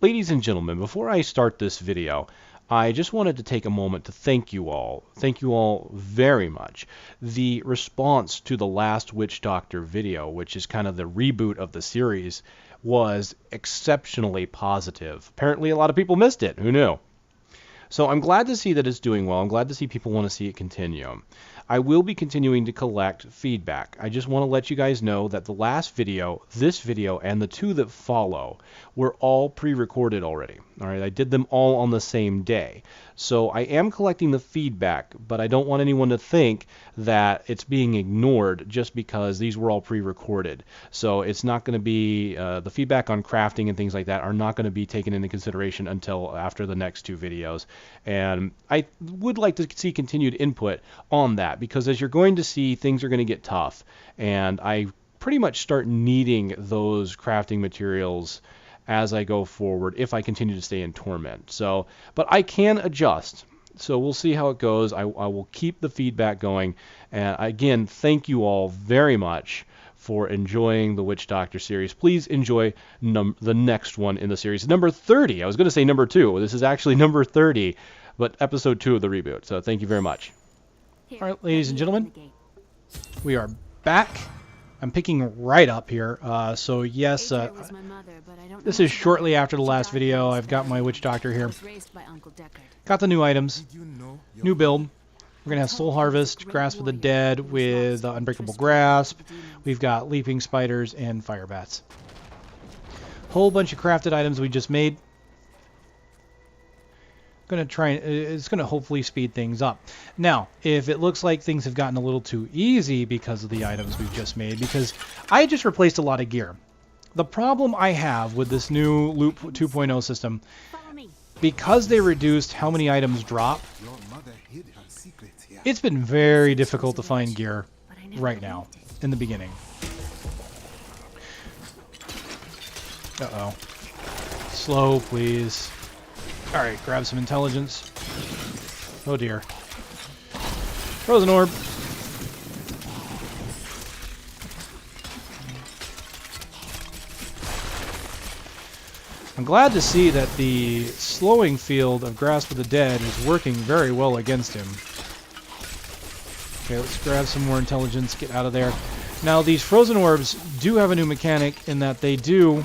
Ladies and gentlemen, before I start this video, I just wanted to take a moment to thank you all. Thank you all very much. The response to the last Witch Doctor video, which is kind of the reboot of the series, was exceptionally positive. Apparently a lot of people missed it. Who knew? So I'm glad to see that it's doing well. I'm glad to see people want to see it continue. I will be continuing to collect feedback. I just want to let you guys know that the last video, this video, and the two that follow were all pre-recorded already. All right, I did them all on the same day. So I am collecting the feedback, but I don't want anyone to think that it's being ignored just because these were all pre-recorded. So it's not going to be, the feedback on crafting and things like that are not going to be taken into consideration until after the next two videos. And I would like to see continued input on that, because as you're going to see, things are going to get tough, and I pretty much start needing those crafting materials as I go forward if I continue to stay in Torment. So, but I can adjust. So we'll see how it goes. I will keep the feedback going. And again, thank you all very much for enjoying the Witch Doctor series. Please enjoy the next one in the series, number 30. I was going to say number 2. This is actually number 30, but episode 2 of the reboot. So thank you very much. All right, ladies and gentlemen, we are back. I'm picking right up here. So yes, this is shortly after the last video. I've got my Witch Doctor here. Got the new items, new build. We're going to have Soul Harvest, Grasp of the Dead with Unbreakable Grasp. We've got Leaping Spiders and Firebats. Whole bunch of crafted items we just made. Going to try, it's going to hopefully speed things up. Now, if it looks like things have gotten a little too easy because of the items we've just made, because I just replaced a lot of gear. The problem I have with this new Loop 2.0 system, because they reduced how many items drop, it's been very difficult to find gear right now in the beginning. Uh-oh. Slow, please. Alright, grab some intelligence. Oh dear. Frozen Orb. I'm glad to see that the slowing field of Grasp of the Dead is working very well against him. Okay, let's grab some more intelligence, get out of there. Now, these Frozen Orbs do have a new mechanic in that they do...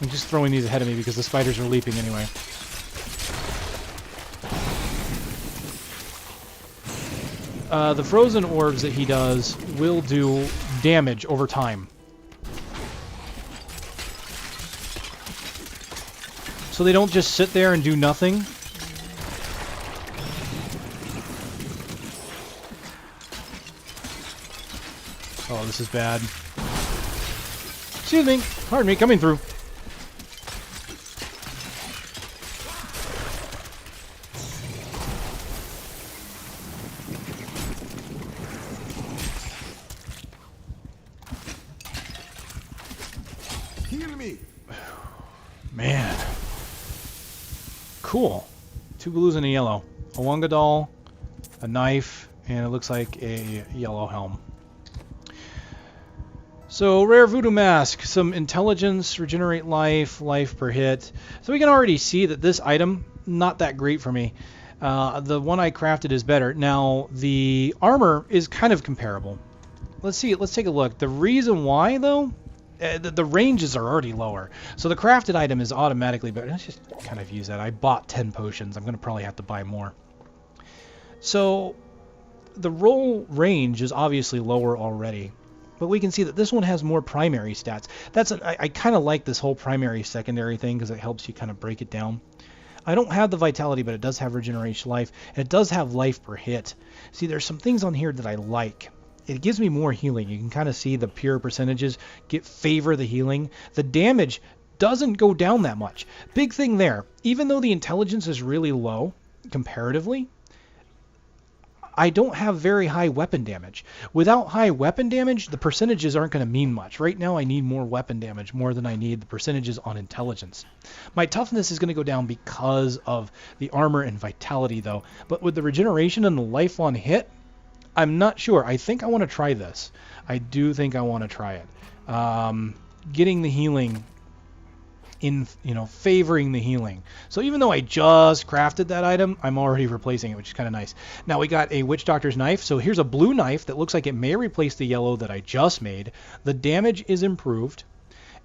I'm just throwing these ahead of me because the spiders are leaping anyway. The Frozen Orbs that he does will do damage over time. So they don't just sit there and do nothing. Oh, this is bad. Excuse me. Pardon me, coming through. Man. Cool. 2 blues and a yellow. A Wonga doll, a knife, and it looks like a yellow helm. So, rare voodoo mask, some intelligence, regenerate life, life per hit. So we can already see that this item, not that great for me. The one I crafted is better. Now, the armor is kind of comparable. Let's see, let's take a look. The reason why, though, the ranges are already lower. So the crafted item is automatically better. Let's just kind of use that. I bought 10 potions. I'm going to probably have to buy more. So the roll range is obviously lower already. But we can see that this one has more primary stats. I kind of like this whole primary secondary thing because it helps you kind of break it down. I don't have the vitality, but it does have regeneration life. And it does have life per hit. See, there's some things on here that I like. It gives me more healing. You can kind of see the pure percentages favor the healing. The damage doesn't go down that much. Big thing there. Even though the intelligence is really low comparatively, I don't have very high weapon damage. Without high weapon damage, the percentages aren't going to mean much. Right now, I need more weapon damage, more than I need the percentages on intelligence. My toughness is going to go down because of the armor and vitality, though. But with the regeneration and the life on hit, I'm not sure. I think I want to try this. I do think I want to try it. Getting the healing in, you know, favoring the healing. So even though I just crafted that item, I'm already replacing it, which is kind of nice. Now we got a Witch Doctor's knife. So here's a blue knife that looks like it may replace the yellow that I just made. The damage is improved.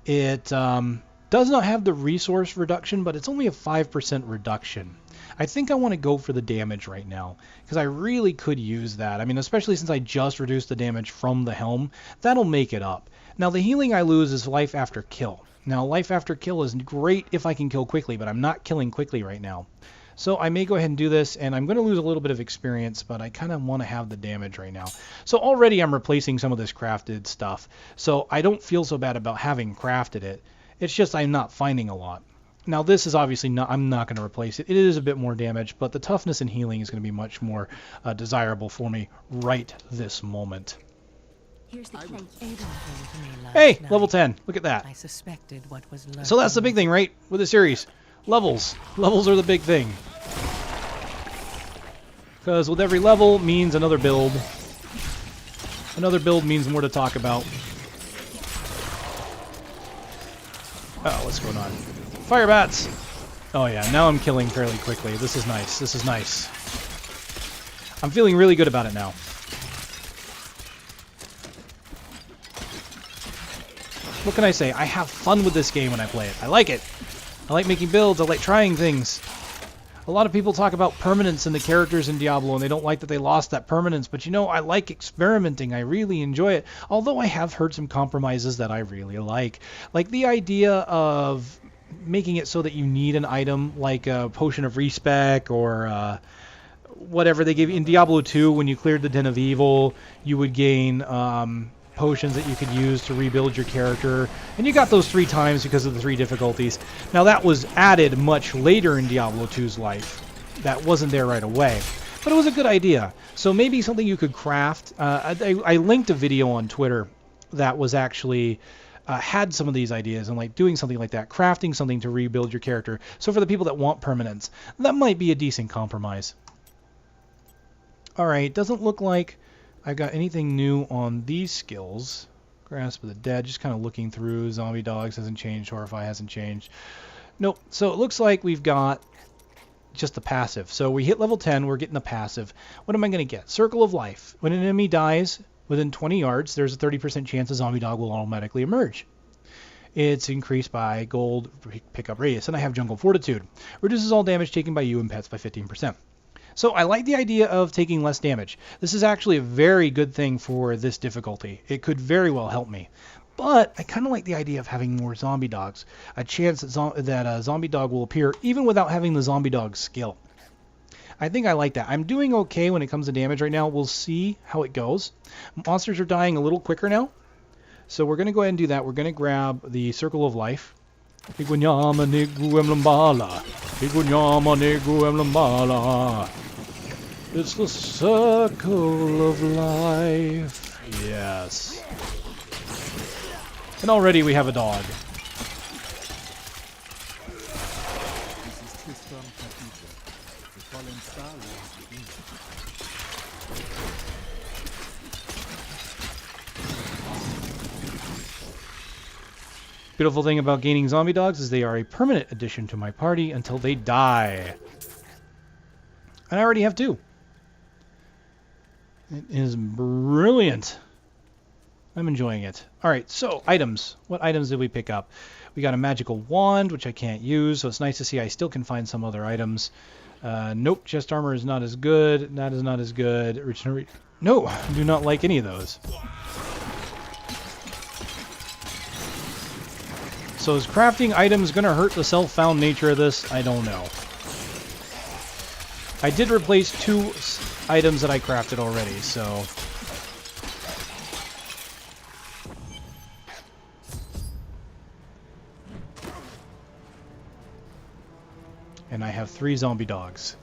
It does not have the resource reduction, but it's only a 5% reduction. I think I want to go for the damage right now, because I really could use that. I mean, especially since I just reduced the damage from the helm, that'll make it up. Now the healing I lose is life after kill. Now, life after kill is great if I can kill quickly, but I'm not killing quickly right now. So I may go ahead and do this, and I'm going to lose a little bit of experience, but I kind of want to have the damage right now. So already I'm replacing some of this crafted stuff, so I don't feel so bad about having crafted it. It's just I'm not finding a lot. Now this is obviously not, I'm not going to replace it. It is a bit more damage, but the toughness and healing is going to be much more desirable for me right this moment. Here's the Hey, level 10. Look at that. I suspected what was So that's the big thing, right, with the series. Levels. Levels are the big thing. Because with every level means another build. Another build means more to talk about. Oh, what's going on? Firebats! Oh yeah, now I'm killing fairly quickly. This is nice. This is nice. I'm feeling really good about it now. What can I say? I have fun with this game when I play it. I like it. I like making builds. I like trying things. A lot of people talk about permanence in the characters in Diablo, and they don't like that they lost that permanence. But you know, I like experimenting. I really enjoy it. Although I have heard some compromises that I really like. Like the idea of making it so that you need an item like a potion of respec or whatever they gave you. In Diablo 2, when you cleared the Den of Evil, you would gain potions that you could use to rebuild your character, and you got those 3 times because of the 3 difficulties. Now that was added much later in Diablo 2's life. That wasn't there right away, but it was a good idea. So maybe something you could craft. I linked a video on Twitter that was actually had some of these ideas and like doing something like that, crafting something to rebuild your character. So for the people that want permanence, that might be a decent compromise. All right, doesn't look like I've got anything new on these skills. Grasp of the Dead, just kind of looking through. Zombie Dogs hasn't changed. Horrify hasn't changed. Nope. So it looks like we've got just the passive. So we hit level 10, we're getting the passive. What am I going to get? Circle of Life. When an enemy dies within 20 yards, there's a 30% chance a zombie dog will automatically emerge. It's increased by gold pickup radius. And I have Jungle Fortitude. Reduces all damage taken by you and pets by 15%. So I like the idea of taking less damage. This is actually a very good thing for this difficulty. It could very well help me. But I kind of like the idea of having more zombie dogs. A chance that a zombie dog will appear even without having the zombie dog skill. I think I like that. I'm doing okay when it comes to damage right now. We'll see how it goes. Monsters are dying a little quicker now. So we're going to go ahead and do that. We're going to grab the Circle of Life. Iguanyama negu emlambala. Iguanyama negu emlambala. It's the circle of life. Yes. And already we have a dog. Beautiful thing about gaining zombie dogs is they are a permanent addition to my party until they die. And I already have 2. It is brilliant. I'm enjoying it. Alright, so items. What items did we pick up? We got a magical wand, which I can't use, so it's nice to see I still can find some other items. Nope, chest armor is not as good. That is not as good. No, I do not like any of those. So is crafting items going to hurt the self-found nature of this? I don't know. I did replace 2 items that I crafted already, so... And I have 3 zombie dogs.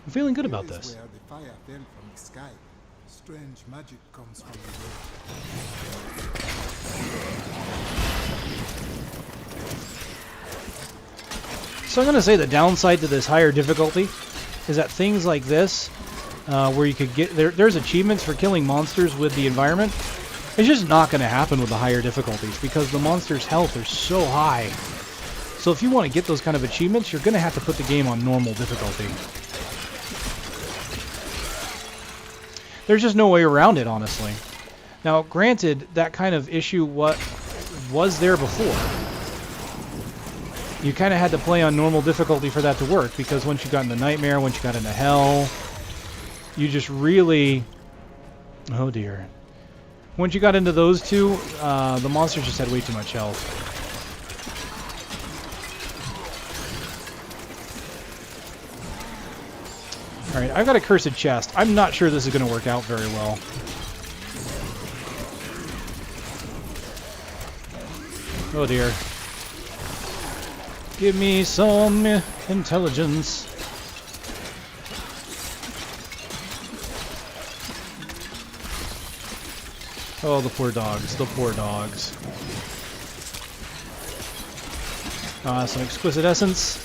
I'm feeling good about this. Where the fire fell from the sky. Strange magic comes from the world. So I'm going to say the downside to this higher difficulty is that things like this, where you could get... There's achievements for killing monsters with the environment. It's just not going to happen with the higher difficulties because the monster's health are so high. So if you want to get those kind of achievements, you're going to have to put the game on normal difficulty. There's just no way around it, honestly. Now, granted, that kind of issue was there before. You kind of had to play on normal difficulty for that to work, because once you got into Nightmare, once you got into Hell, you just really... Oh dear. Once you got into those two, the monsters just had way too much health. Alright, I've got a cursed chest. I'm not sure this is going to work out very well. Oh dear. Give me some intelligence. Oh, the poor dogs. The poor dogs. Some exquisite essence.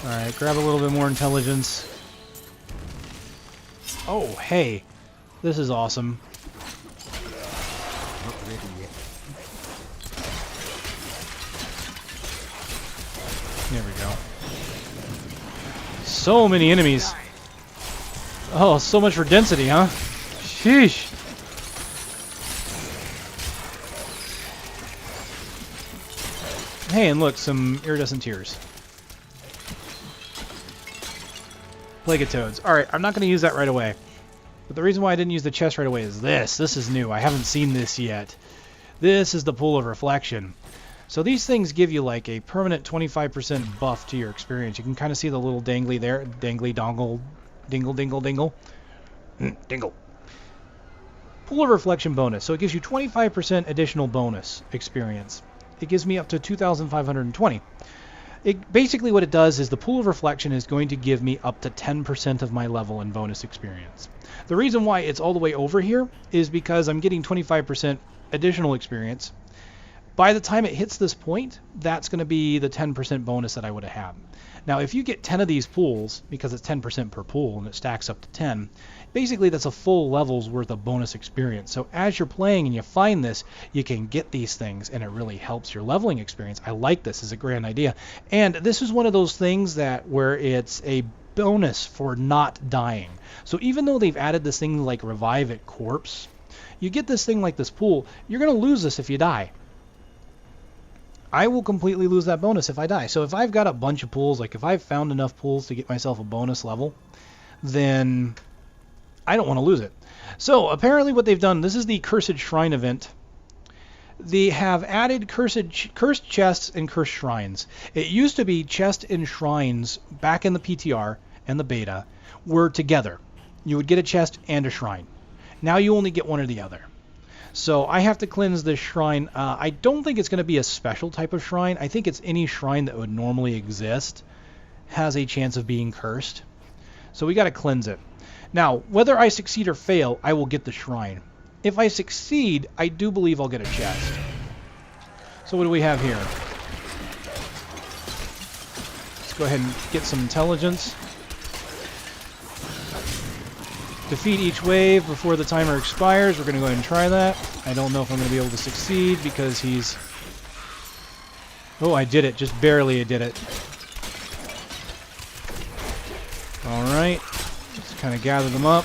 Alright, grab a little bit more intelligence. Oh, hey. This is awesome. Not ready yet. There we go. So many enemies. Oh, so much for density, huh? Sheesh. Hey, and look, some iridescent tears. Plague of toads. Alright, I'm not going to use that right away. But the reason why I didn't use the chest right away is this. This is new. I haven't seen this yet. This is the Pool of Reflection. So these things give you like a permanent 25% buff to your experience. You can kind of see the little dangly there. Dangly dongle. Dingle, dingle, dingle. Dingle. Pool of Reflection bonus. So it gives you 25% additional bonus experience. It gives me up to 2,520. Basically what it does is the Pool of Reflection is going to give me up to 10% of my level in bonus experience. The reason why it's all the way over here is because I'm getting 25% additional experience. By the time it hits this point, that's going to be the 10% bonus that I would have had. Now, if you get 10 of these pools, because it's 10% per pool and it stacks up to 10, basically that's a full level's worth of bonus experience. So as you're playing and you find this, you can get these things and it really helps your leveling experience. I like this as a grand idea. And this is one of those things that where it's a bonus for not dying. So even though they've added this thing like Revive at Corpse, you get this thing like this pool, you're going to lose this if you die. I will completely lose that bonus if I die. So if I've got a bunch of pools, like if I've found enough pools to get myself a bonus level, then I don't want to lose it. So apparently what they've done, this is the Cursed Shrine event. They have added cursed chests and cursed shrines. It used to be chest and shrines back in the PTR and the beta were together. You would get a chest and a shrine. Now you only get one or the other. So I have to cleanse this shrine. I don't think it's going to be a special type of shrine. I think it's any shrine that would normally exist has a chance of being cursed. So we got to cleanse it. Now, whether I succeed or fail, I will get the shrine. If I succeed, I do believe I'll get a chest. So what do we have here? Let's go ahead and get some intelligence. Defeat each wave before the timer expires. We're going to go ahead and try that. I don't know if I'm going to be able to succeed because he's... Oh, I did it. Just barely I did it. Alright. Just kind of gather them up.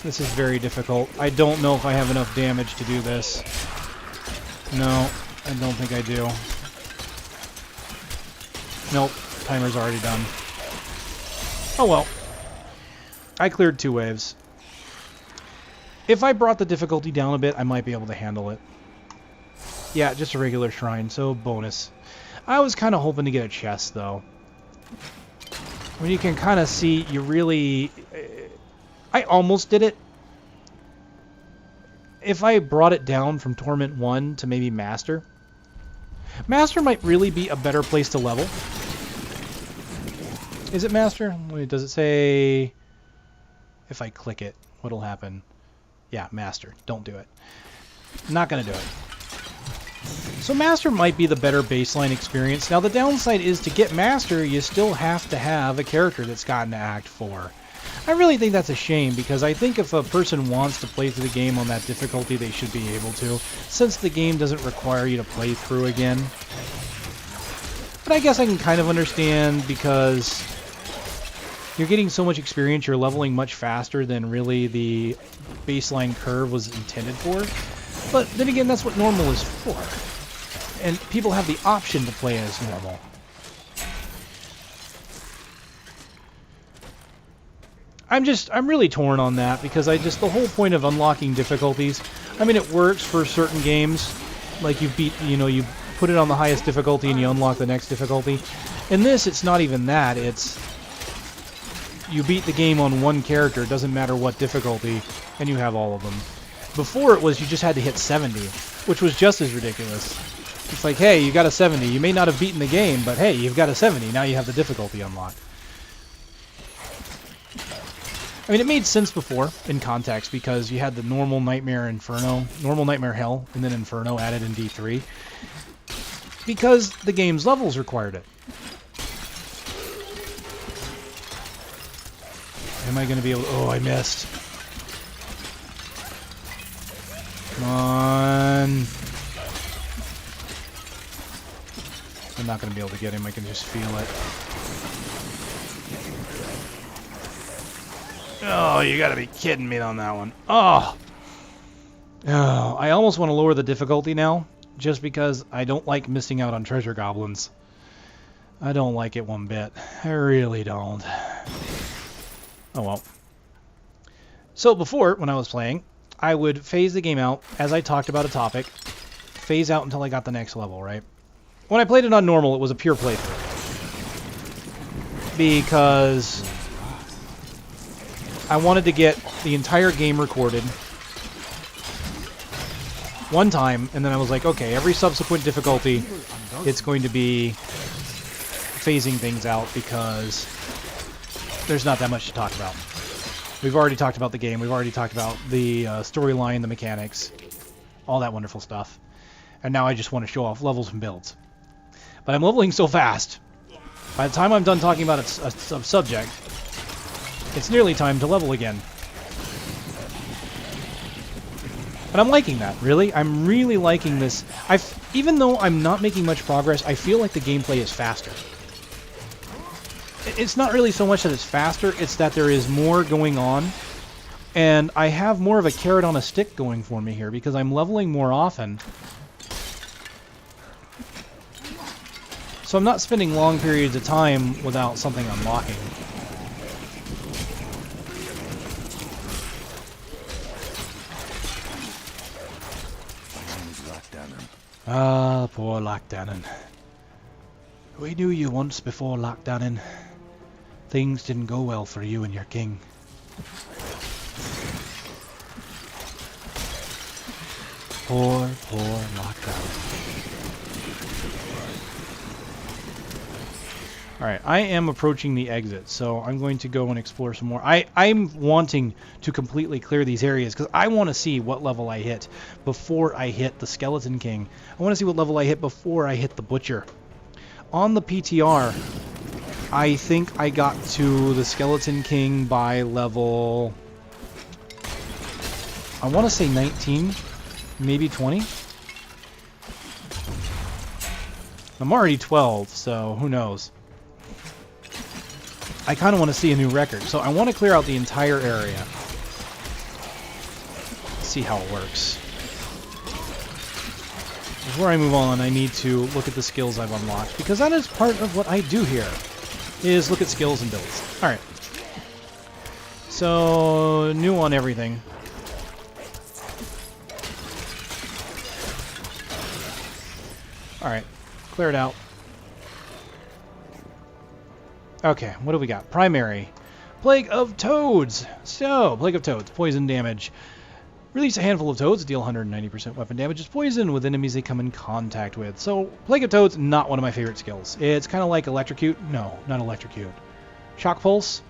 This is very difficult. I don't know if I have enough damage to do this. No, I don't think I do. Nope. Timer's already done. Oh well. I cleared 2 waves. If I brought the difficulty down a bit, I might be able to handle it. Yeah, just a regular shrine, so bonus. I was kind of hoping to get a chest, though. When you can kind of see, you really... I almost did it. If I brought it down from Torment 1 to maybe Master. Master might really be a better place to level. Is it Master? Wait, does it say... If I click it, what'll happen? Yeah, Master. Don't do it. Not going to do it. So Master might be the better baseline experience. Now the downside is to get Master, you still have to have a character that's gotten to Act 4. I really think that's a shame, because I think if a person wants to play through the game on that difficulty, they should be able to, since the game doesn't require you to play through again. But I guess I can kind of understand, because you're getting so much experience, you're leveling much faster than really the baseline curve was intended for. But then again, that's what normal is for. And people have the option to play as normal. I'm really torn on that, because the whole point of unlocking difficulties, I mean, it works for certain games, like you put it on the highest difficulty and you unlock the next difficulty. In this, it's not even that, it's you beat the game on one character, it doesn't matter what difficulty, and you have all of them. Before it was you just had to hit 70, which was just as ridiculous. It's like, hey, you got a 70, you may not have beaten the game, but hey, you've got a 70, now you have the difficulty unlocked. I mean, it made sense before, in context, because you had the normal Nightmare Inferno, normal Nightmare Hell, and then Inferno added in D3, because the game's levels required it. Am I going to be able to... Oh, I missed. Come on. I'm not going to be able to get him, I can just feel it. Oh, you gotta be kidding me on that one. Oh! Oh, I almost want to lower the difficulty now, just because I don't like missing out on treasure goblins. I don't like it one bit. I really don't. Oh well. So before, when I was playing, I would phase the game out as I talked about a topic, phase out until I got the next level, right? When I played it on normal, it was a pure playthrough. Because I wanted to get the entire game recorded one time, and then I was like, okay, every subsequent difficulty, it's going to be phasing things out, because there's not that much to talk about. We've already talked about the game, we've already talked about the storyline, the mechanics, all that wonderful stuff. And now I just want to show off levels and builds. But I'm leveling so fast, by the time I'm done talking about a subject, it's nearly time to level again. And I'm liking that, really. I'm really liking this. Even though I'm not making much progress, I feel like the gameplay is faster. It's not really so much that it's faster, it's that there is more going on. And I have more of a carrot on a stick going for me here, because I'm leveling more often. So I'm not spending long periods of time without something unlocking. Ah, poor Lockdown. We knew you once before Lockdown. Things didn't go well for you and your king. Poor Lockdown. Alright, I am approaching the exit, so I'm going to go and explore some more. I'm wanting to completely clear these areas, because I want to see what level I hit before I hit the Skeleton King. I want to see what level I hit before I hit the Butcher. On the PTR, I think I got to the Skeleton King by level... I want to say 19, maybe 20? I'm already 12, so who knows. I kind of want to see a new record, so I want to clear out the entire area. See how it works. Before I move on, I need to look at the skills I've unlocked, because that is part of what I do here, is look at skills and builds. Alright. So, new on everything. Alright, clear it out. Okay, what do we got? Primary. Plague of Toads. So, Plague of Toads. Poison damage. Release a handful of toads. Deal 190% weapon damage as poison with enemies they come in contact with. So, Plague of Toads, not one of my favorite skills. It's kind of like Electrocute. No, not Electrocute. Shock Pulse.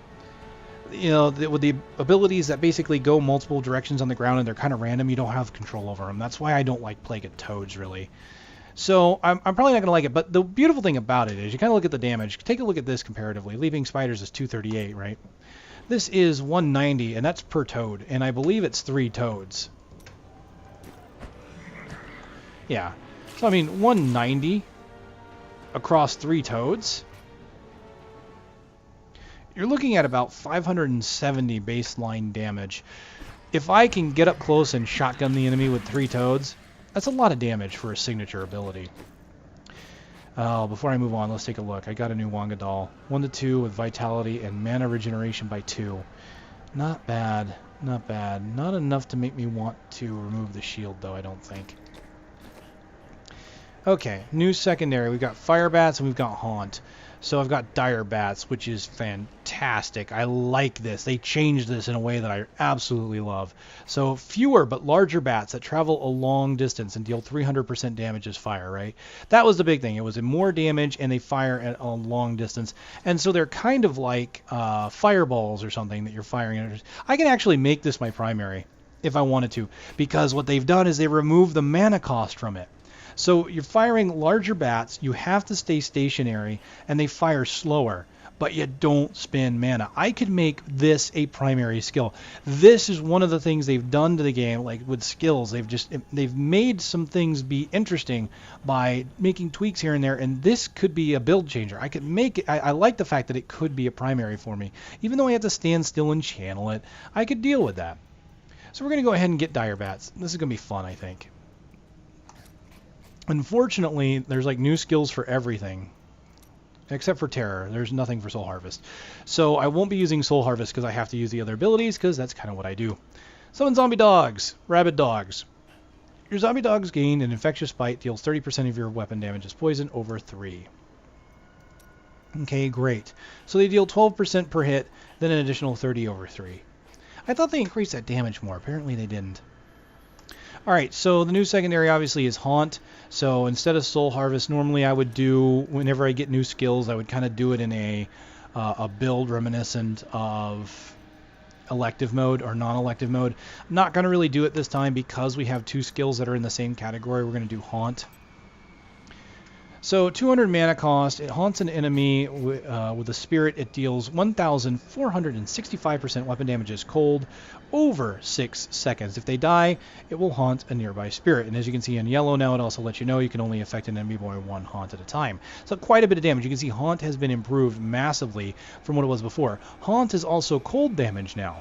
You know, with the abilities that basically go multiple directions on the ground and they're kind of random, you don't have control over them. That's why I don't like Plague of Toads, really. So, I'm probably not going to like it, but the beautiful thing about it is you kind of look at the damage. Take a look at this comparatively. Leaping Spiders is 238, right? This is 190, and that's per toad, and I believe it's 3 toads. Yeah. So, I mean, 190 across 3 toads. You're looking at about 570 baseline damage. If I can get up close and shotgun the enemy with 3 toads, that's a lot of damage for a signature ability. Before I move on, let's take a look. I got a new Wanga doll. 1-2 with vitality and mana regeneration by 2. Not bad. Not bad. Not enough to make me want to remove the shield, though, I don't think. Okay, new secondary. We've got Firebats and we've got Haunt. So I've got Direbats, which is fantastic. I like this. They changed this in a way that I absolutely love. So fewer but larger bats that travel a long distance and deal 300% damage as fire, right? That was the big thing. It was more damage and they fire at a long distance. And so they're kind of like fireballs or something that you're firing at. I can actually make this my primary if I wanted to, because what they've done is they removed the mana cost from it. So you're firing larger bats, you have to stay stationary, and they fire slower, but you don't spend mana. I could make this a primary skill. This is one of the things they've done to the game, like with skills. They've made some things be interesting by making tweaks here and there, and this could be a build changer. I could make it. I like the fact that it could be a primary for me. Even though I have to stand still and channel it, I could deal with that. So we're going to go ahead and get Direbats. This is going to be fun, I think. Unfortunately, there's like new skills for everything, except for Terror. There's nothing for Soul Harvest. So I won't be using Soul Harvest because I have to use the other abilities, because that's kind of what I do. Summon zombie dogs, rabid dogs. Your zombie dogs gain an infectious bite, deals 30% of your weapon damage as poison over 3. Okay, great. So they deal 12% per hit, then an additional 30 over 3. I thought they increased that damage more. Apparently they didn't. Alright, so the new secondary obviously is Haunt. So instead of Soul Harvest, normally I would do, whenever I get new skills, I would kind of do it in a build reminiscent of elective mode or non-elective mode. I'm not going to really do it this time because we have 2 skills that are in the same category. We're going to do Haunt. So 200 mana cost, it haunts an enemy with a spirit. It deals 1,465% weapon damage as cold over 6 seconds. If they die, it will haunt a nearby spirit. And as you can see in yellow now, it also lets you know you can only affect an enemy by 1 haunt at a time. So quite a bit of damage. You can see haunt has been improved massively from what it was before. Haunt is also cold damage now.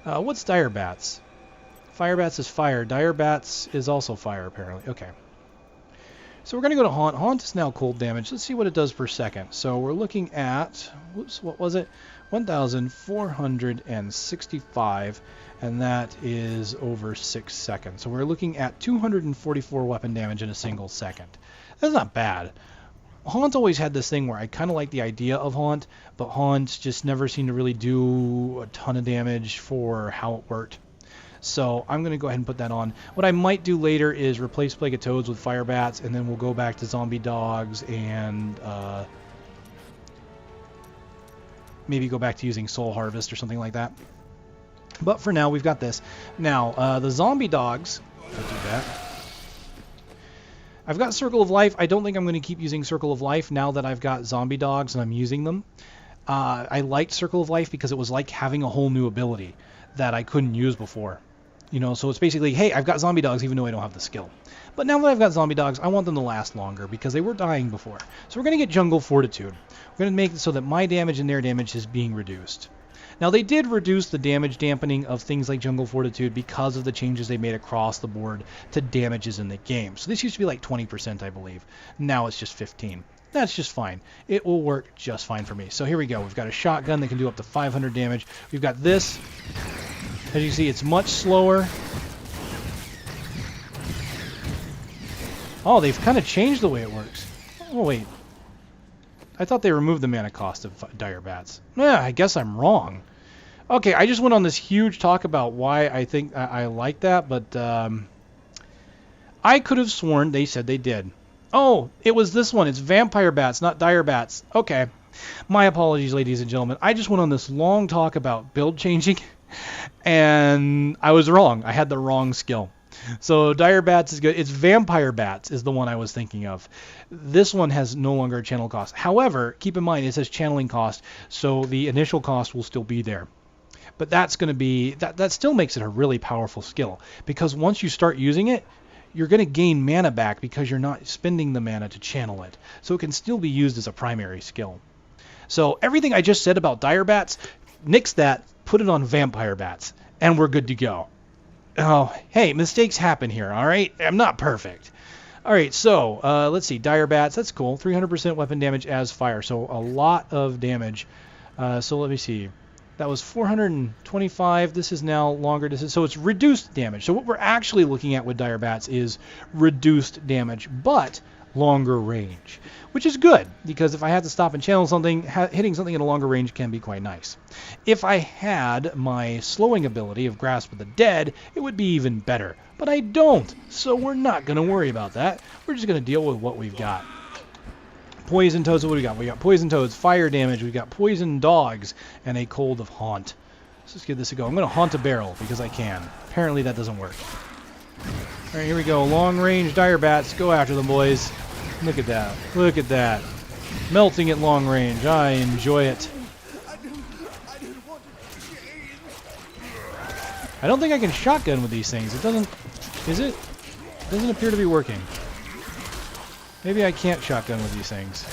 What's Direbats? Firebats is fire. Direbats is also fire, apparently. Okay. So we're going to go to Haunt. Haunt is now cold damage. Let's see what it does per second. So we're looking at, whoops, what was it? 1,465, and that is over 6 seconds. So we're looking at 244 weapon damage in a single second. That's not bad. Haunt always had this thing where I kind of like the idea of Haunt, but Haunt just never seemed to really do a ton of damage for how it worked. So I'm going to go ahead and put that on. What I might do later is replace Plague of Toads with Firebats, and then we'll go back to Zombie Dogs and maybe go back to using Soul Harvest or something like that. But for now, we've got this. Now, the Zombie Dogs, I'll do that. I've got Circle of Life. I don't think I'm going to keep using Circle of Life now that I've got Zombie Dogs and I'm using them. I liked Circle of Life because it was like having a whole new ability that I couldn't use before. You know, so it's basically, hey, I've got zombie dogs even though I don't have the skill. But now that I've got zombie dogs, I want them to last longer because they were dying before. So we're going to get Jungle Fortitude. We're going to make it so that my damage and their damage is being reduced. Now they did reduce the damage dampening of things like Jungle Fortitude because of the changes they made across the board to damages in the game. So this used to be like 20%, I believe. Now it's just 15%. That's just fine. It will work just fine for me. So here we go. We've got a shotgun that can do up to 500 damage. We've got this. As you can see, it's much slower. Oh, they've kind of changed the way it works. Oh, wait. I thought they removed the mana cost of Direbats. Yeah, I guess I'm wrong. Okay, I just went on this huge talk about why I think I like that, but I could have sworn they said they did. Oh, it was this one. It's Vampire Bats, not Direbats. Okay. My apologies, ladies and gentlemen. I just went on this long talk about build changing, and I was wrong. I had the wrong skill. So Direbats is good. It's Vampire Bats is the one I was thinking of. This one has no longer a channel cost. However, keep in mind it says channeling cost, so the initial cost will still be there. But that's going to be, that still makes it a really powerful skill. Because once you start using it, you're going to gain mana back because you're not spending the mana to channel it. So it can still be used as a primary skill. So everything I just said about Direbats, nix that, put it on Vampire Bats, and we're good to go. Oh, hey, mistakes happen here, all right? I'm not perfect. All right, so let's see. Direbats, that's cool. 300% weapon damage as fire, so a lot of damage. So let me see. That was 425. This is now longer distance. So it's reduced damage. So what we're actually looking at with Direbats is reduced damage, but longer range, which is good because if I had to stop and channel something, hitting something at a longer range can be quite nice. If I had my slowing ability of Grasp of the Dead, it would be even better, but I don't, so we're not going to worry about that. We're just going to deal with what we've got. Poison Toads, what do we got? We got Poison Toads, fire damage, we got Poison Dogs, and a Cold of Haunt. Let's just give this a go. I'm going to Haunt a barrel because I can. Apparently that doesn't work. Alright, here we go. Long range Direbats. Go after them, boys. Look at that. Look at that. Melting at long range. I enjoy it. I don't think I can shotgun with these things. It doesn't... Is it? It doesn't appear to be working. Maybe I can't shotgun with these things.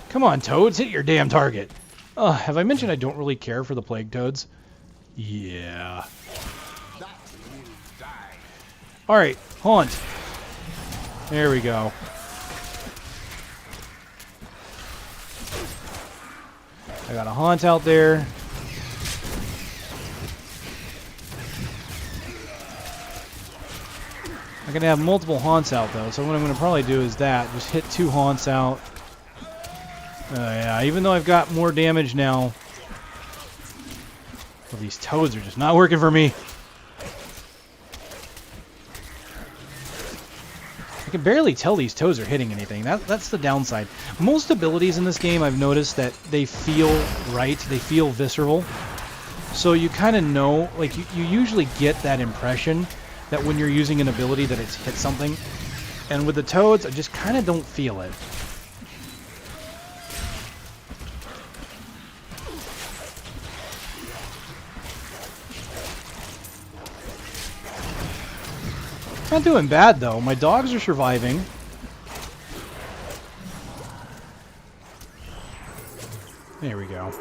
Come on, Toads. Hit your damn target. Have I mentioned I don't really care for the Plague Toads? Yeah. Alright, Haunt. There we go. I got a Haunt out there. I'm going to have multiple Haunts out, though, so what I'm going to probably do is that. Just hit 2 Haunts out. Yeah, even though I've got more damage now. Well, these Toads are just not working for me. I can barely tell these Toads are hitting anything. That's the downside. Most abilities in this game, I've noticed that they feel right. They feel visceral. So you kind of know, like, you usually get that impression that when you're using an ability that it's hit something. And with the Toads, I just kind of don't feel it. Not doing bad, though. My dogs are surviving. There we go.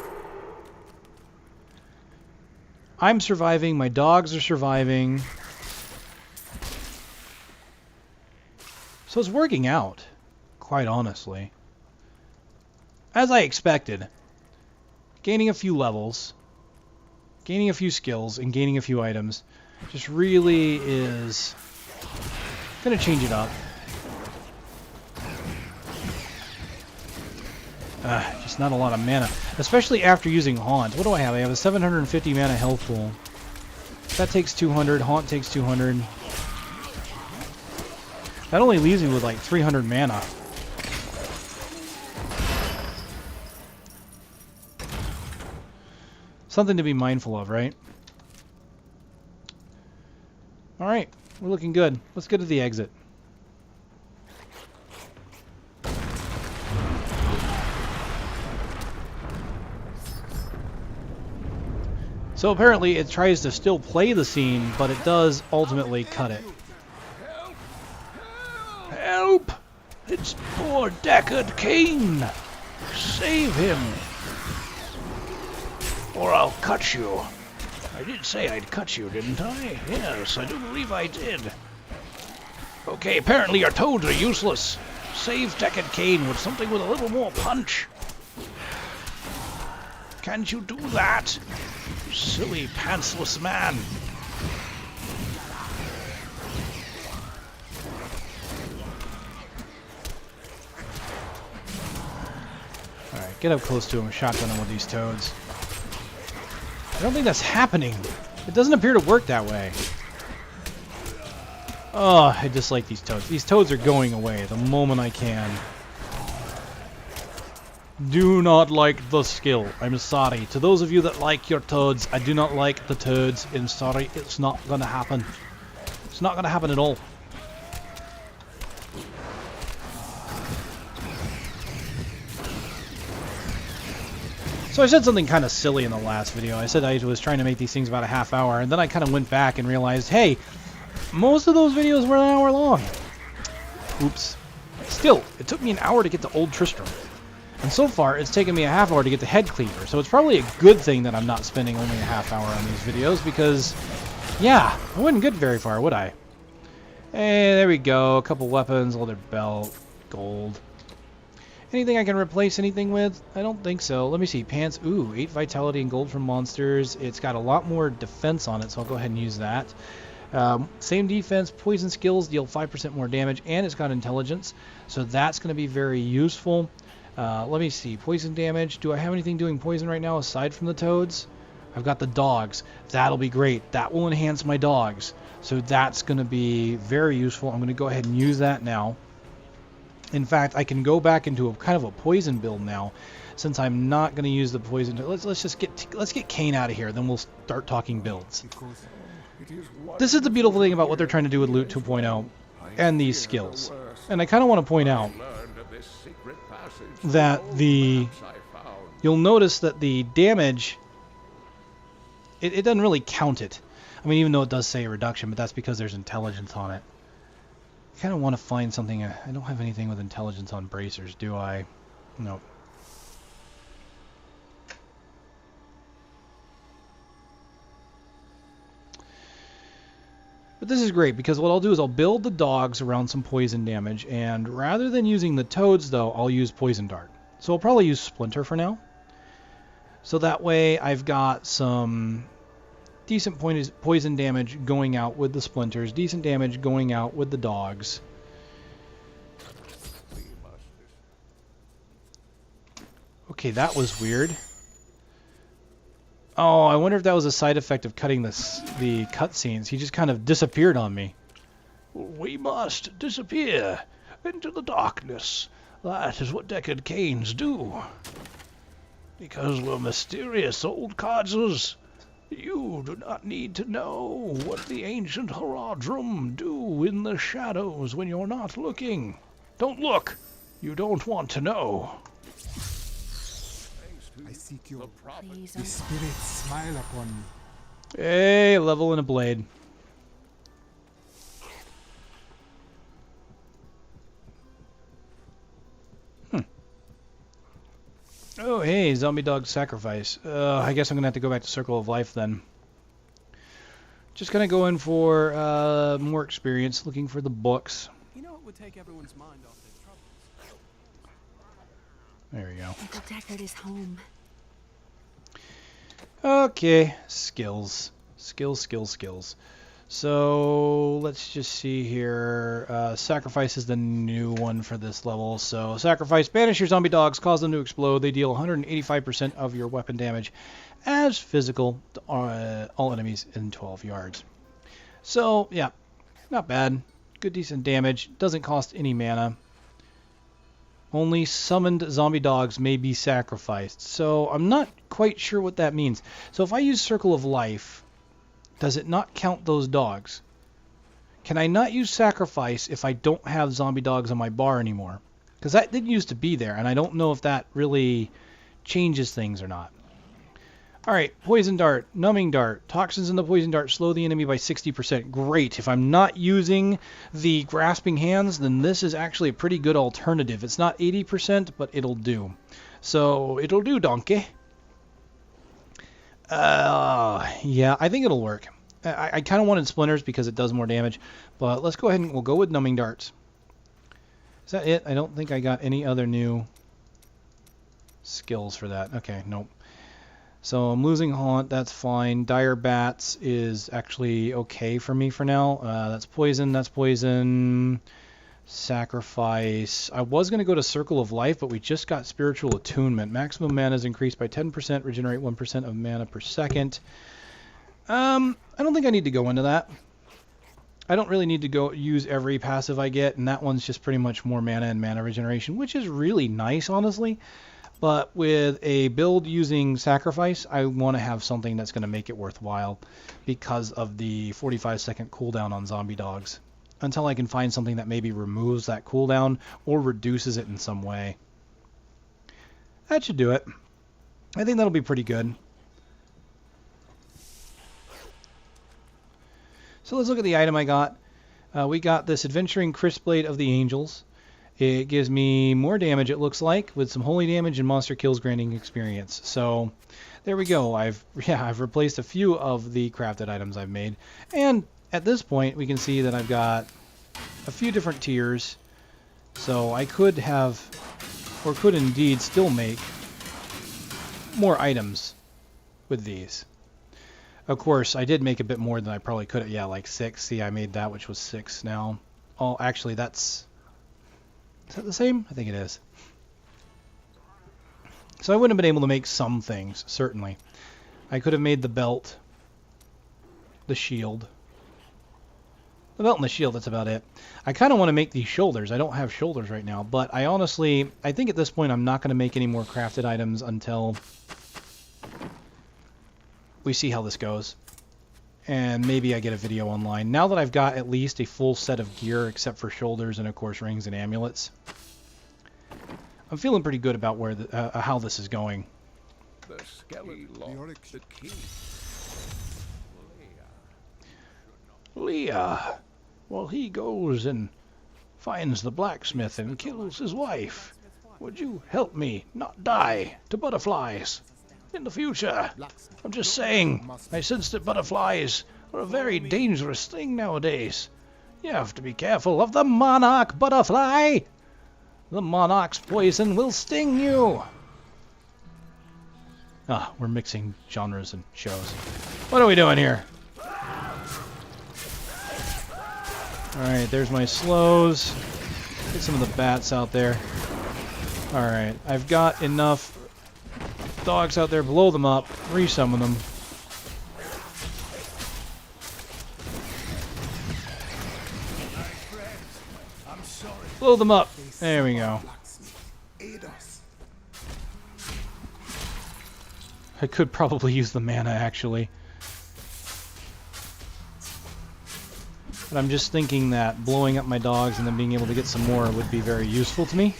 I'm surviving. My dogs are surviving. So it's working out, quite honestly. As I expected. Gaining a few levels, gaining a few skills, and gaining a few items just really is going to change it up. Just not a lot of mana. Especially after using Haunt. What do I have? I have a 750 mana health pool. That takes 200. Haunt takes 200. That only leaves me with like 300 mana. Something to be mindful of, right? Alright, we're looking good. Let's go to the exit. So apparently it tries to still play the scene, but it does ultimately cut it. Help! It's poor Deckard King! Save him! Or I'll cut you. I did say I'd cut you, didn't I? Yes, I do believe I did. Okay, apparently your Toads are useless. Save Deckard Cain with something with a little more punch. Can't you do that? You silly, pantsless man. Alright, get up close to him and shotgun him with these Toads. I don't think that's happening. It doesn't appear to work that way. Oh, I dislike these Toads. These Toads are going away the moment I can. Do not like the skill. I'm sorry. To those of you that like your Toads, I do not like the Toads. I'm sorry. It's not going to happen. It's not going to happen at all. So I said something kind of silly in the last video. I said I was trying to make these things about a half hour, and then I kind of went back and realized, hey, most of those videos were an hour long. Oops. Still, it took me an hour to get to Old Tristram. And so far, it's taken me a half hour to get to Head Cleaver. So it's probably a good thing that I'm not spending only a half hour on these videos, because, yeah, I wouldn't get very far, would I? Hey, there we go. A couple weapons, leather belt, gold. Anything I can replace anything with? I don't think so. Let me see. Pants. Ooh, 8 vitality and gold from monsters. It's got a lot more defense on it, so I'll go ahead and use that. Same defense, poison skills deal 5% more damage, and it's got intelligence, so that's going to be very useful. Let me see. Poison damage. Do I have anything doing poison right now aside from the toads? I've got the dogs. That'll be great. That will enhance my dogs, so that's going to be very useful. I'm going to go ahead and use that now. In fact, I can go back into a kind of a poison build now, since I'm not going to use the poison. Let's get Kane out of here, then we'll start talking builds. This is the beautiful thing about what they're trying to do with Loot 2.0 and these skills. And I kind of want to point out that you'll notice that the damage, it doesn't really count it. I mean, even though it does say a reduction, but that's because there's intelligence on it. I kind of want to find something. I don't have anything with intelligence on bracers, do I? Nope. But this is great, because what I'll do is I'll build the dogs around some poison damage, and rather than using the toads, though, I'll use Poison Dart. So I'll probably use Splinter for now. So that way I've got some decent poison damage going out with the Splinters, decent damage going out with the dogs. Okay, that was weird. Oh, I wonder if that was a side effect of cutting the cutscenes. He just kind of disappeared on me. We must disappear into the darkness. That is what KageKaze do. Because we're mysterious old causes. You do not need to know what the ancient Haradrim do in the shadows when you're not looking. Don't look. You don't want to know. I seek your the spirits smile upon me. Hey, level and a blade. Oh, hey, zombie dog sacrifice. I guess I'm gonna have to go back to Circle of Life then. Just gonna go in for more experience, looking for the books. You know what would take everyone's mind off their troubles? There we go. Uncle Deckard is home. Okay, skills. Skills. So, let's just see here. Sacrifice is the new one for this level. So, Sacrifice, banish your zombie dogs, cause them to explode. They deal 185% of your weapon damage as physical to all enemies in 12 yards. So, yeah, not bad. Good, decent damage. Doesn't cost any mana. Only summoned zombie dogs may be sacrificed. So, I'm not quite sure what that means. So, if I use Circle of Life, does it not count those dogs? Can I not use Sacrifice if I don't have zombie dogs on my bar anymore? Because that didn't used to be there, and I don't know if that really changes things or not. Alright, Poison Dart, Numbing Dart. Toxins in the Poison Dart slow the enemy by 60%. Great. If I'm not using the Grasping Hands, then this is actually a pretty good alternative. It's not 80%, but it'll do. So, it'll do, donkey. Yeah, I think it'll work. I kind of wanted Splinters because it does more damage, but let's go ahead and we'll go with Numbing Darts. Is that it? I don't think I got any other new skills for that. Okay, nope. So I'm losing Haunt, that's fine. Direbats is actually okay for me for now. That's poison. Sacrifice. I was going to go to Circle of Life, but we just got Spiritual Attunement. Maximum mana is increased by 10%, regenerate 1% of mana per second. I don't think I need to go into that. I don't really need to go use every passive I get, and that one's just pretty much more mana and mana regeneration, which is really nice, honestly. But with a build using Sacrifice, I want to have something that's going to make it worthwhile because of the 45-second cooldown on zombie dogs. Until I can find something that maybe removes that cooldown or reduces it in some way. That should do it. I think that'll be pretty good. So let's look at the item I got. We got this Adventuring Crispblade of the Angels. It gives me more damage, it looks like, with some holy damage and monster kills granting experience. So there we go. I've replaced a few of the crafted items I've made. And at this point, we can see that I've got a few different tiers. So I could have, or could indeed still make more items with these. Of course, I did make a bit more than I probably could have. Yeah, like 6. See, I made that, which was 6 now. Oh, actually, that's... Is that the same? I think it is. So I wouldn't have been able to make some things, certainly. I could have made the belt, the shield. The belt and the shield, that's about it. I kind of want to make these shoulders. I don't have shoulders right now, but I honestly, I think at this point I'm not going to make any more crafted items until we see how this goes. And maybe I get a video online. Now that I've got at least a full set of gear, except for shoulders and of course rings and amulets, I'm feeling pretty good about where how this is going. The skeleton, the key. Leah, well, he goes and finds the blacksmith and kills his wife. Would you help me not die to butterflies in the future? I'm just saying, I sense that butterflies are a very dangerous thing nowadays. You have to be careful of the monarch butterfly. The monarch's poison will sting you. Ah, we're mixing genres and shows. What are we doing here? Alright, there's my slows. Get some of the bats out there. Alright, I've got enough dogs out there. Blow them up. Resummon them. Blow them up. There we go. I could probably use the mana, actually. But I'm just thinking that blowing up my dogs and then being able to get some more would be very useful to me.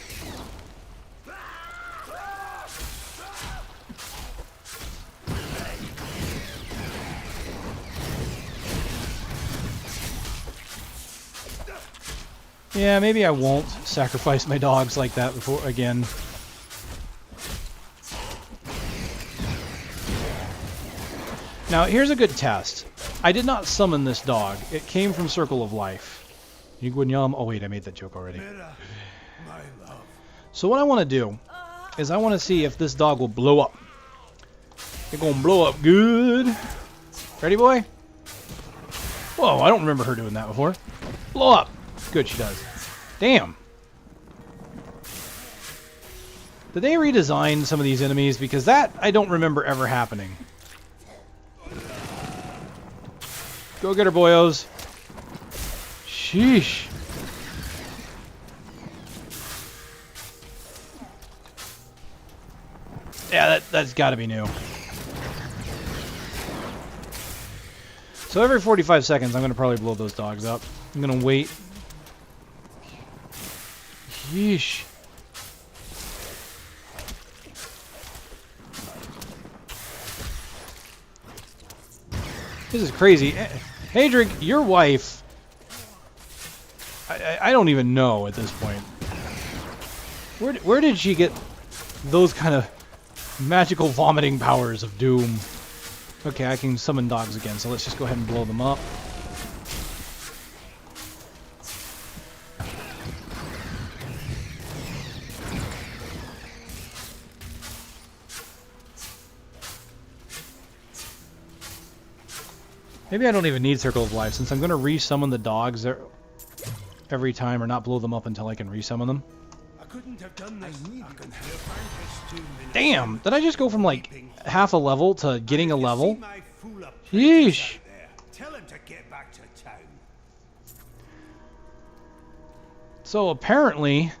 Yeah, maybe I won't sacrifice my dogs like that before again. Now, here's a good test. I did not summon this dog. It came from Circle of Life. Oh wait, I made that joke already. So what I want to do is I want to see if this dog will blow up. It's gonna blow up good. Ready, boy? Whoa, I don't remember her doing that before. Blow up. Good, she does. Damn. Did they redesign some of these enemies? Because that I don't remember ever happening. Go get her, boyos. Sheesh. Yeah, that's got to be new. So every 45 seconds, I'm going to probably blow those dogs up. I'm going to wait. Yeesh. This is crazy. Hadric, your wife... I don't even know at this point. Where did she get those kind of magical vomiting powers of doom? Okay, I can summon dogs again, so let's just go ahead and blow them up. Maybe I don't even need Circle of Life, since I'm going to resummon the dogs every time, or not blow them up until I can resummon them. I couldn't have done this. Damn! Did I just go from like half a level to getting a level? Yeesh! Tell him to get back to town. So apparently,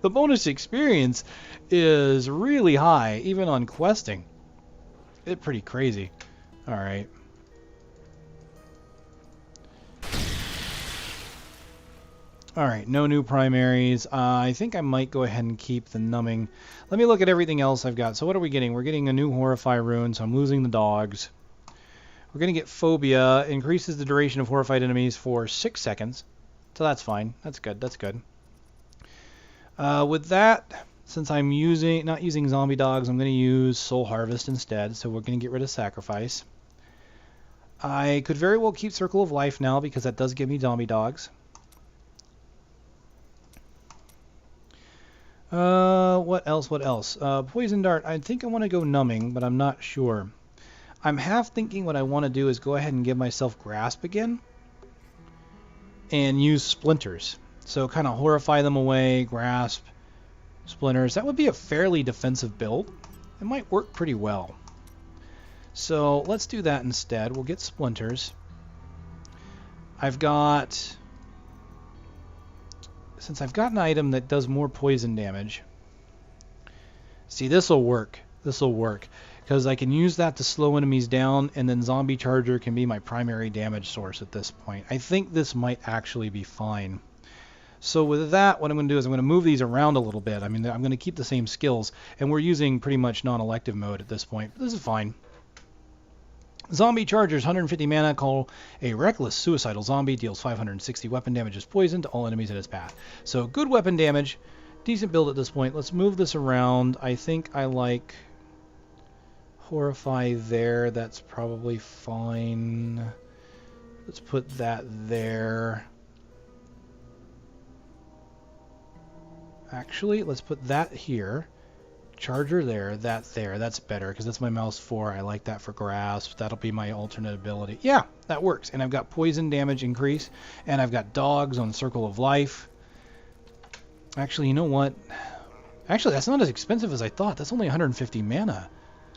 the bonus experience is really high, even on questing. It's pretty crazy. Alright. Alright, no new primaries. I think I might go ahead and keep the numbing. Let me look at everything else I've got. So what are we getting? We're getting a new Horrify rune, so I'm losing the dogs. We're going to get Phobia. Increases the duration of horrified enemies for 6 seconds. So that's fine. That's good. That's good. With that, since I'm not using zombie dogs, I'm going to use Soul Harvest instead. So we're going to get rid of Sacrifice. I could very well keep Circle of Life now because that does give me zombie dogs. What else? What else? Poison Dart. I think I want to go Numbing, but I'm not sure. I'm half thinking what I want to do is go ahead and give myself Grasp again and use Splinters. So kind of Horrify them away, Grasp, Splinters. That would be a fairly defensive build. It might work pretty well. So let's do that instead. We'll get Splinters. I've got... Since I've got an item that does more poison damage... See, this will work. This will work. Because I can use that to slow enemies down, and then Zombie Charger can be my primary damage source at this point. I think this might actually be fine. So with that, what I'm going to do is I'm going to move these around a little bit. I mean, I'm going to keep the same skills, and we're using pretty much non-elective mode at this point. This is fine. Zombie Chargers, 150 mana, call a reckless suicidal zombie, deals 560 weapon damage as poison to all enemies in its path. So good weapon damage, decent build at this point. Let's move this around. I think I like Horrify there. That's probably fine. Let's put that there. Actually, let's put that here. Charger there, that there. That's better because that's my mouse 4. I like that for Grasp. That'll be my alternate ability. Yeah, that works. And I've got poison damage increase, and I've got dogs on Circle of Life. Actually, you know what? Actually, that's not as expensive as I thought. That's only 150 mana.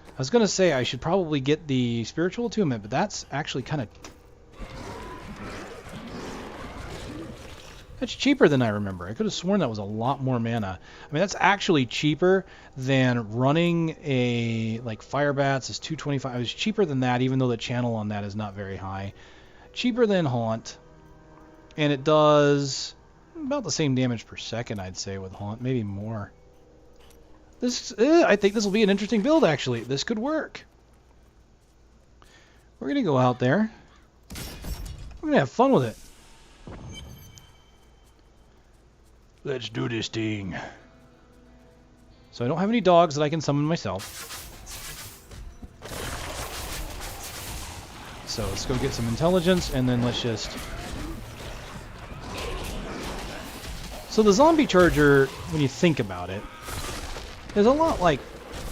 I was going to say I should probably get the Spiritual Attunement, but that's actually kind of... That's cheaper than I remember. I could have sworn that was a lot more mana. I mean, that's actually cheaper than running a, like, Firebats is 225. It was cheaper than that, even though the channel on that is not very high. Cheaper than Haunt. And it does about the same damage per second, I'd say, with Haunt. Maybe more. This, I think this will be an interesting build, actually. This could work. We're going to go out there. We're going to have fun with it. Let's do this thing. So I don't have any dogs that I can summon myself. So let's go get some intelligence, and then let's just... So the Zombie Charger, when you think about it, is a lot like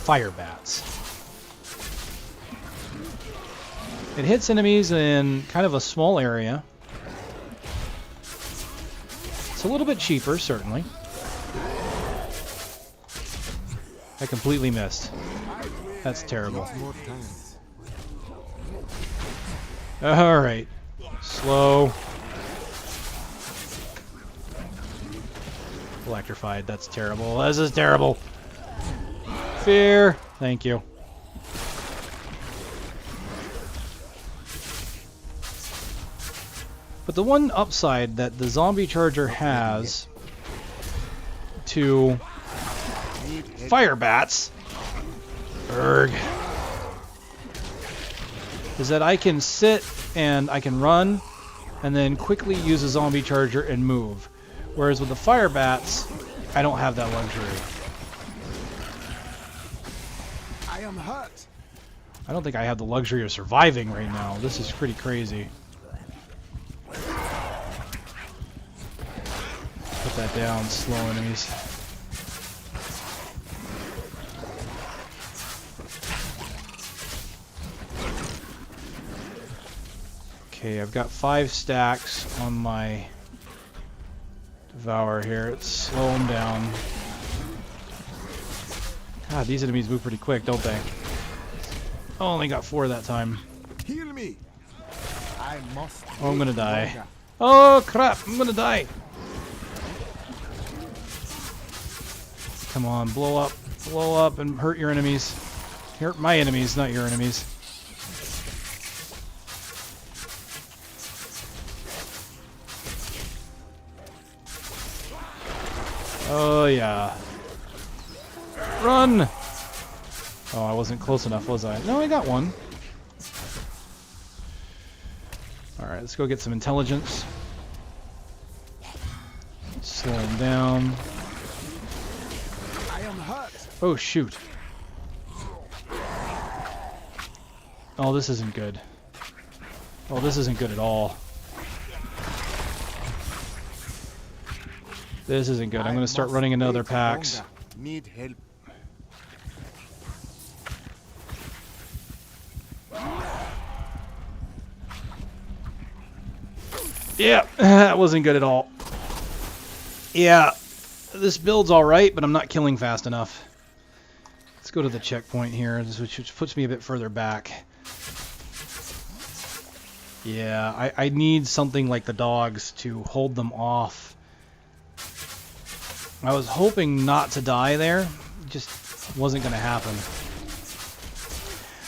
Firebats. It hits enemies in kind of a small area. A little bit cheaper, certainly. I completely missed. That's terrible. Alright. Slow. Electrified. That's terrible. This is terrible. Fear. Thank you. But the one upside that the Zombie Charger has to Firebats is that I can sit and I can run and then quickly use a Zombie Charger and move. Whereas with the Firebats, I don't have that luxury. I am hurt. I don't think I have the luxury of surviving right now. This is pretty crazy. Put that down, slow enemies. Okay, I've got 5 stacks on my Devour here. Let's slow them down. God, these enemies move pretty quick, don't they? Oh, only got 4 that time. Heal me. I must. Oh, I'm gonna die. Oh, crap, I'm gonna die. Come on, blow up and hurt your enemies. Hurt my enemies, not your enemies. Oh, yeah. Run! Oh, I wasn't close enough, was I? No, I got one. Alright, let's go get some intelligence. Slow him down. I am hurt. Oh, shoot. Oh, this isn't good. Oh, this isn't good at all. This isn't good. I'm going to start running into other packs. Need help. Yeah, that wasn't good at all. Yeah, this build's alright, but I'm not killing fast enough. Let's go to the checkpoint here, which puts me a bit further back. Yeah, I need something like the dogs to hold them off. I was hoping not to die there. It just wasn't going to happen.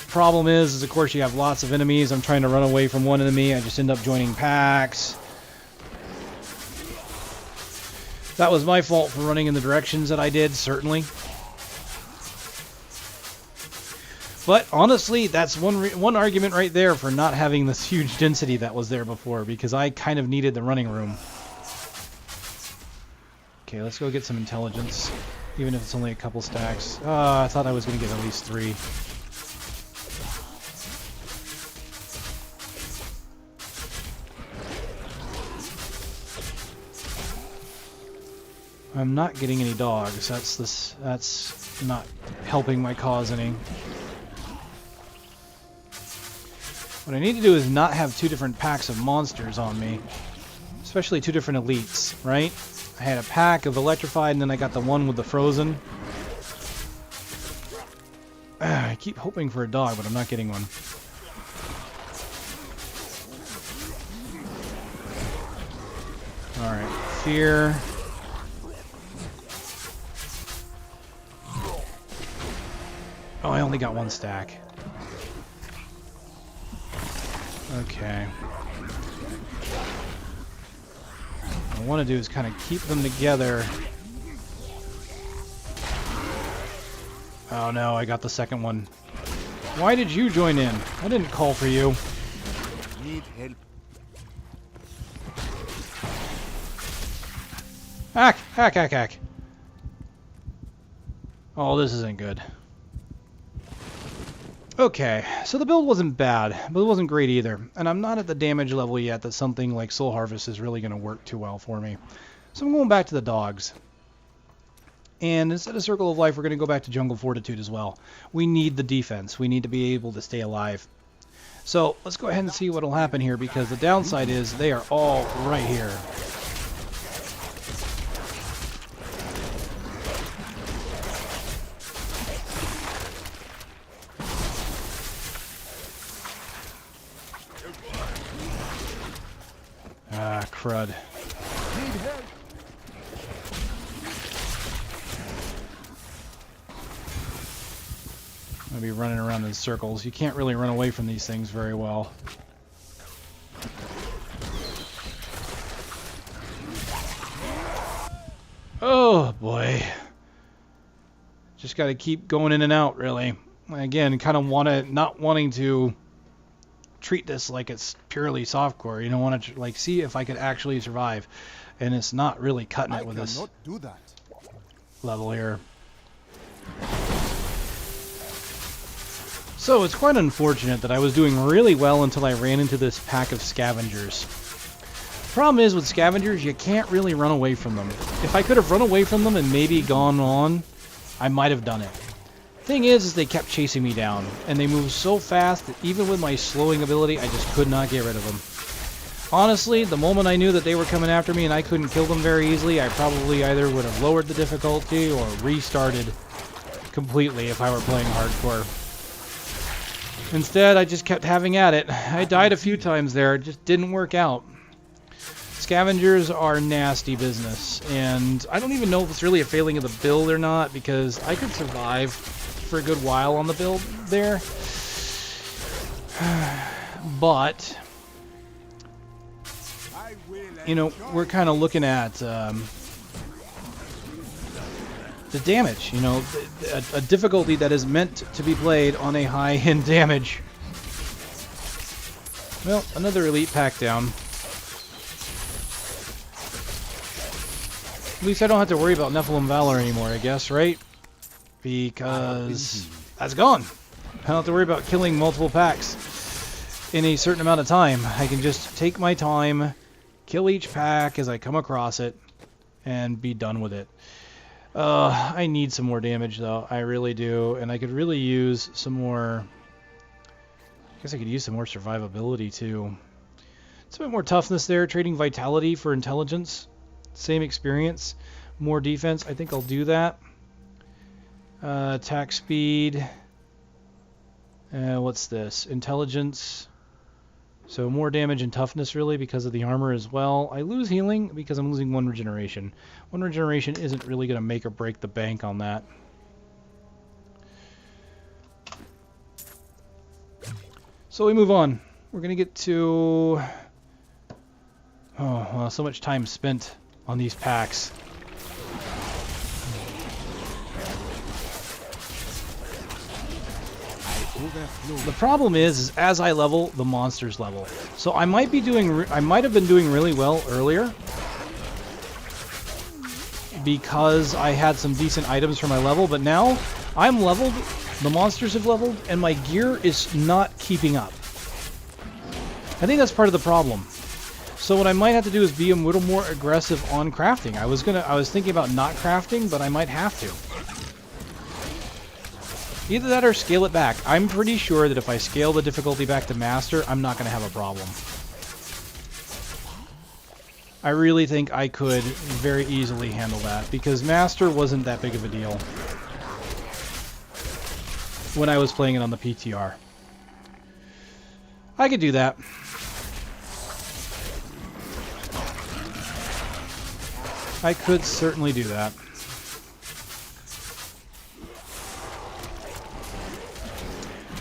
Problem is of course you have lots of enemies. I'm trying to run away from one enemy. I just end up joining packs. That was my fault for running in the directions that I did, certainly. But honestly, that's one argument right there for not having this huge density that was there before, because I kind of needed the running room. Okay, let's go get some intelligence, even if it's only a couple stacks. I thought I was going to get at least 3. I'm not getting any dogs. That's not helping my cause any. What I need to do is not have 2 different packs of monsters on me, especially 2 different elites, right? I had a pack of electrified, and then I got the one with the frozen. I keep hoping for a dog, but I'm not getting one. Alright, fear. Oh, I only got 1 stack. Okay. What I want to do is kind of keep them together. Oh no, I got the second one. Why did you join in? I didn't call for you. Need help. Hack! Hack, hack, hack. Oh, this isn't good. Okay, so the build wasn't bad, but it wasn't great either. And I'm not at the damage level yet that something like Soul Harvest is really going to work too well for me. So I'm going back to the dogs. And instead of Circle of Life, we're going to go back to Jungle Fortitude as well. We need the defense. We need to be able to stay alive. So let's go ahead and see what will happen here, because the downside is they are all right here. Ah, crud. I'll be running around in circles. You can't really run away from these things very well. Oh boy. Just got to keep going in and out, really. Again, kind of not wanting to treat this like it's purely softcore. You know, want to like see if I could actually survive, and it's not really cutting it with this do that. level here. So it's quite unfortunate that I was doing really well until I ran into this pack of scavengers. Problem is with scavengers, you can't really run away from them. If I could have run away from them and maybe gone on, I might have done it. Thing is they kept chasing me down, and they moved so fast that even with my slowing ability, I just could not get rid of them. Honestly, the moment I knew that they were coming after me and I couldn't kill them very easily, I probably either would have lowered the difficulty or restarted completely if I were playing hardcore. Instead, I just kept having at it. I died a few times there, it just didn't work out. Scavengers are nasty business, and I don't even know if it's really a failing of the build or not, because I could survive for a good while on the build there. But, you know, we're kind of looking at the damage. You know, a difficulty that is meant to be played on a high-end damage. Well, another elite pack down. At least I don't have to worry about Nephalem Valor anymore, I guess, right? Because that's gone. I don't have to worry about killing multiple packs in a certain amount of time. I can just take my time, kill each pack as I come across it, and be done with it. I need some more damage, though. I really do. And I could really use some more... I guess I could use some more survivability, too. It's a bit more toughness there. Trading vitality for intelligence. Same experience. More defense. I think I'll do that. Attack speed. What's this? Intelligence. So more damage and toughness, really, because of the armor as well. I lose healing because I'm losing 1 regeneration. 1 regeneration isn't really going to make or break the bank on that. So we move on. We're going to get to... Oh, well, so much time spent on these packs. The problem is as I level, the monsters level. So I might be doing, I might have been doing really well earlier because I had some decent items for my level, but now I'm leveled, the monsters have leveled, and my gear is not keeping up. I think that's part of the problem. So what I might have to do is be a little more aggressive on crafting. I was thinking about not crafting, but I might have to. Either that or scale it back. I'm pretty sure that if I scale the difficulty back to Master, I'm not going to have a problem. I really think I could very easily handle that, because Master wasn't that big of a deal when I was playing it on the PTR. I could do that. I could certainly do that.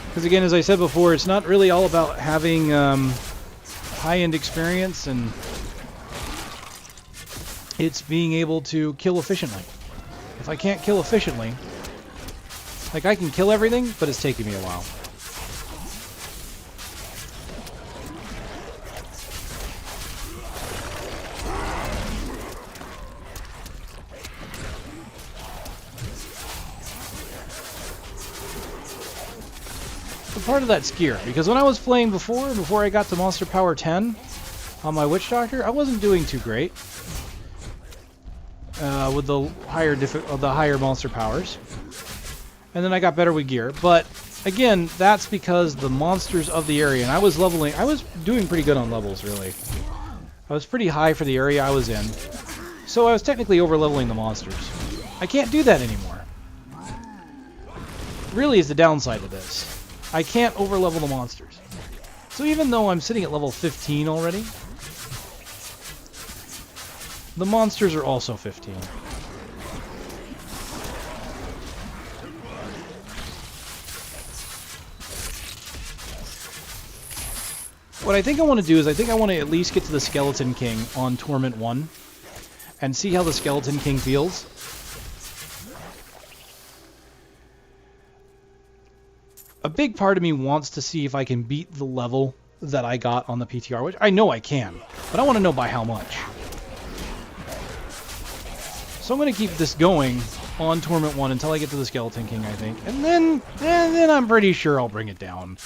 Because again, as I said before, it's not really all about having high-end experience, and it's being able to kill efficiently. If I can't kill efficiently, like I can kill everything, but it's taking me a while. Part of that's gear, because when I was playing before I got to Monster Power 10 on my Witch Doctor, I wasn't doing too great with the higher monster powers, and then I got better with gear. But again, that's because the monsters of the area, and I was doing pretty good on levels, really. I was pretty high for the area I was in, so I was technically over-leveling the monsters. I can't do that anymore. Really is the downside of this. I can't overlevel the monsters. So even though I'm sitting at level 15 already, the monsters are also 15. What I think I want to do is I think I want to at least get to the Skeleton King on Torment I and see how the Skeleton King feels. A big part of me wants to see if I can beat the level that I got on the PTR, which I know I can, but I want to know by how much. So I'm going to keep this going on Torment 1 until I get to the Skeleton King, I think. And then I'm pretty sure I'll bring it down.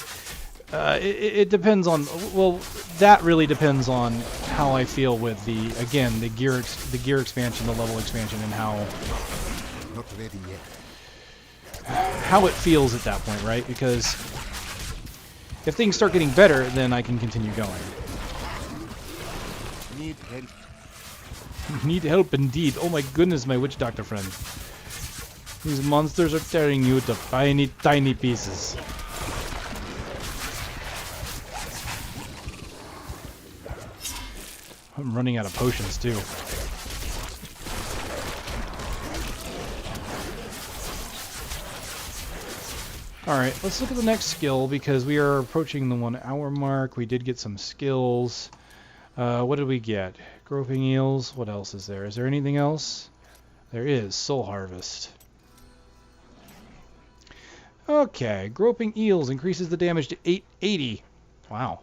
It depends on, well, that really depends on how I feel with the gear expansion, the level expansion, and how... Not ready yet. How it feels at that point, right? Because if things start getting better, then I can continue going. Need help. Need help indeed. Oh my goodness, my Witch Doctor friend. These monsters are tearing you to tiny, tiny pieces. I'm running out of potions too. Alright, let's look at the next skill, because we are approaching the 1 hour mark. We did get some skills. What did we get? Groping Eels. What else is there? Is there anything else? There is. Soul Harvest. Okay, Groping Eels increases the damage to 880. Wow.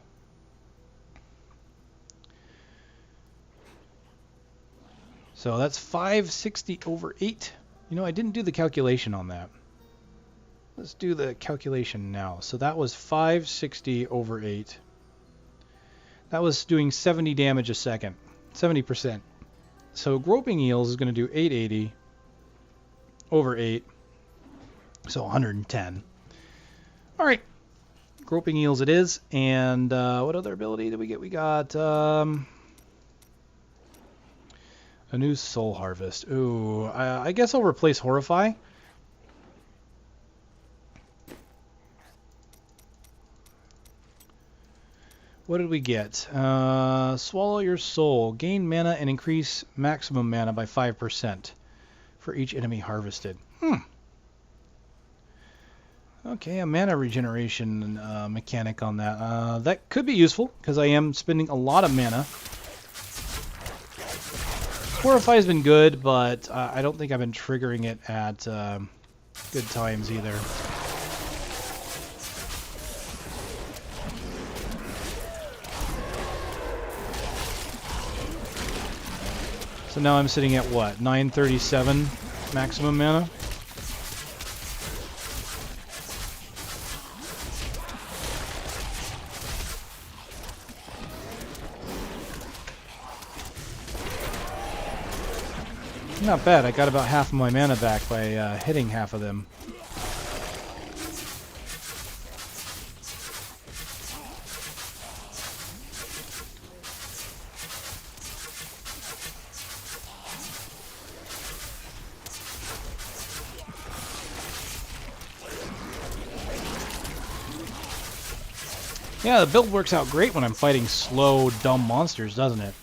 So that's 560 over 8. You know, I didn't do the calculation on that. Let's do the calculation now. So that was 560 over 8. That was doing 70 damage a second. 70%. So Groping Eels is going to do 880 over 8. So 110. All right. Groping Eels it is. And what other ability did we get? We got a new Soul Harvest. Ooh, I guess I'll replace Horrify. What did we get? Swallow your soul. Gain mana and increase maximum mana by 5% for each enemy harvested. Okay, a mana regeneration mechanic on that. That could be useful, because I am spending a lot of mana. Horrify has been good, but I don't think I've been triggering it at good times either. So now I'm sitting at what? 937 maximum mana? Not bad. I got about half of my mana back by hitting half of them. Yeah, the build works out great when I'm fighting slow, dumb monsters, doesn't it?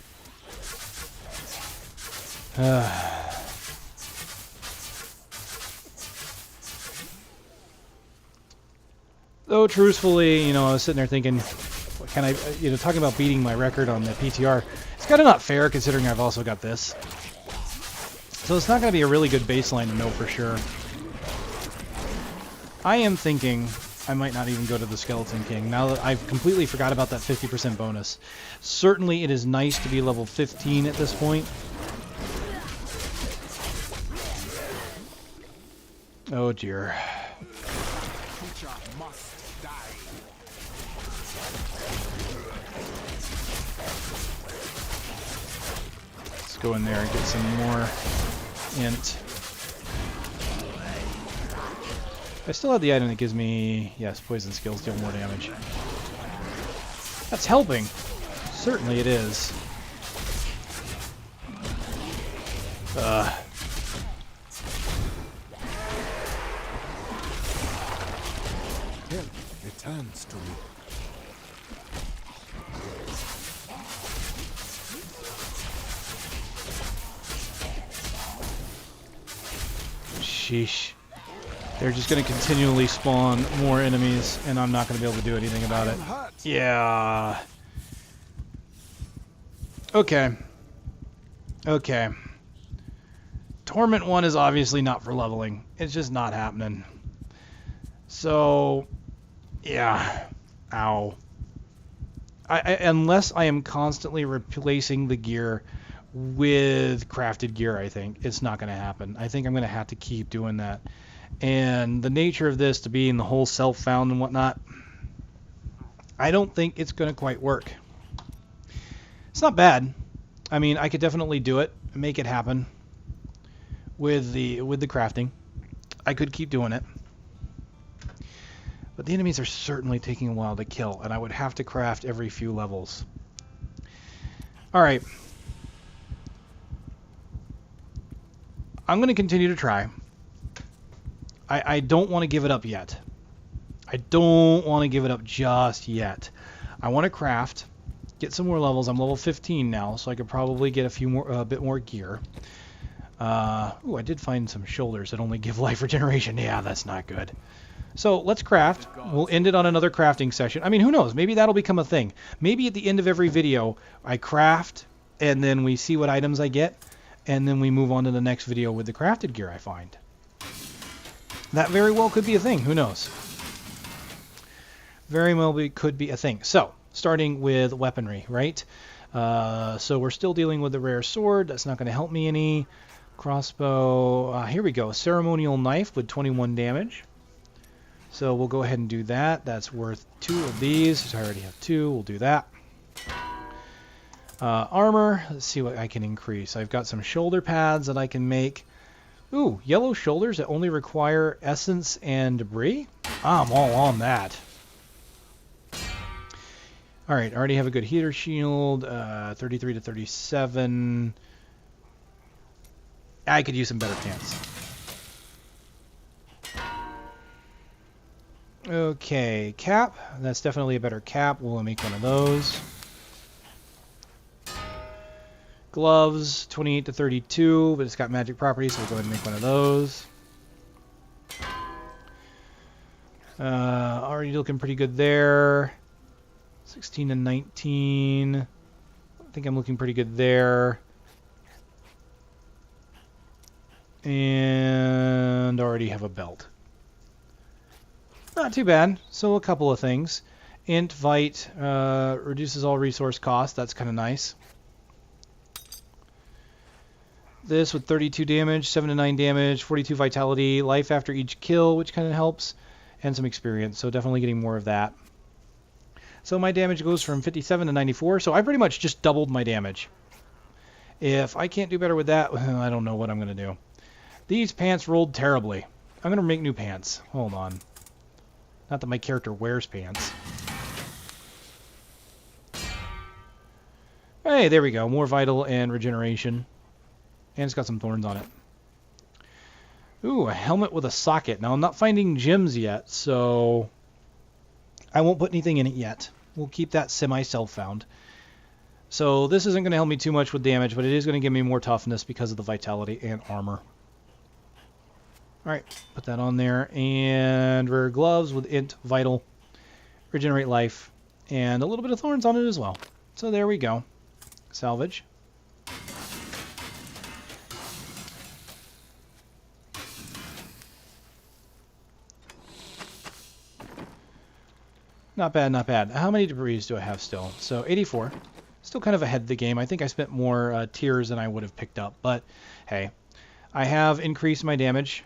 Though, truthfully, you know, I was sitting there thinking, what can I, you know, talking about beating my record on the PTR, it's kind of not fair considering I've also got this. So it's not going to be a really good baseline to know for sure. I am thinking I might not even go to the Skeleton King, now that I've completely forgot about that 50% bonus. Certainly it is nice to be level 15 at this point. Oh dear. Let's go in there and get some more int. I still have the item that gives me, yes, poison skills deal more damage. That's helping. Certainly it is. It returns to me. Sheesh. They're just going to continually spawn more enemies, and I'm not going to be able to do anything about it. Yeah. Okay. Okay. Torment I is obviously not for leveling. It's just not happening. So, yeah. Ow. Unless I am constantly replacing the gear with crafted gear, I think, it's not going to happen. I think I'm going to have to keep doing that. And the nature of this to being the whole self-found and whatnot, I don't think it's going to quite work. It's not bad. I mean, I could definitely do it and make it happen with the crafting. I could keep doing it. But the enemies are certainly taking a while to kill, and I would have to craft every few levels. Alright. I'm going to continue to try. I don't want to give it up yet. I don't want to give it up just yet. I want to craft, get some more levels. I'm level 15 now, so I could probably get a bit more gear. Ooh, I did find some shoulders that only give life regeneration. Yeah, that's not good. So let's craft. We'll end it on another crafting session. I mean, who knows? Maybe that'll become a thing. Maybe at the end of every video, I craft, and then we see what items I get, and then we move on to the next video with the crafted gear I find. That very well could be a thing. Who knows? Very well could be a thing. So, starting with weaponry, right? So we're still dealing with the rare sword. That's not going to help me any. Crossbow. Here we go. Ceremonial knife with 21 damage. So we'll go ahead and do that. That's worth 2 of these. So I already have 2. We'll do that. Armor. Let's see what I can increase. I've got some shoulder pads that I can make. Ooh, yellow shoulders that only require essence and debris. I'm all on that. Alright, I already have a good heater shield. 33 to 37. I could use some better pants. Okay, cap. That's definitely a better cap. We'll make one of those. Gloves, 28 to 32, but it's got magic properties, so we'll go ahead and make one of those. Already looking pretty good there. 16 to 19. I think I'm looking pretty good there. And already have a belt. Not too bad. So a couple of things. Int Vite reduces all resource costs. That's kind of nice. This with 32 damage, 7 to 9 damage, 42 vitality, life after each kill, which kind of helps, and some experience. So definitely getting more of that. So my damage goes from 57 to 94. So I pretty much just doubled my damage. If I can't do better with that, I don't know what I'm going to do. These pants rolled terribly. I'm going to make new pants. Hold on. Not that my character wears pants. Hey, there we go. More vital and regeneration. And it's got some thorns on it. Ooh, a helmet with a socket. Now, I'm not finding gems yet, so I won't put anything in it yet. We'll keep that semi-self-found. So this isn't going to help me too much with damage, but it is going to give me more toughness because of the vitality and armor. Alright, put that on there. And rare gloves with int, vital, regenerate life, and a little bit of thorns on it as well. So there we go. Salvage. Not bad, not bad. How many debris do I have still? So 84. Still kind of ahead of the game. I think I spent more tiers than I would have picked up. But hey, I have increased my damage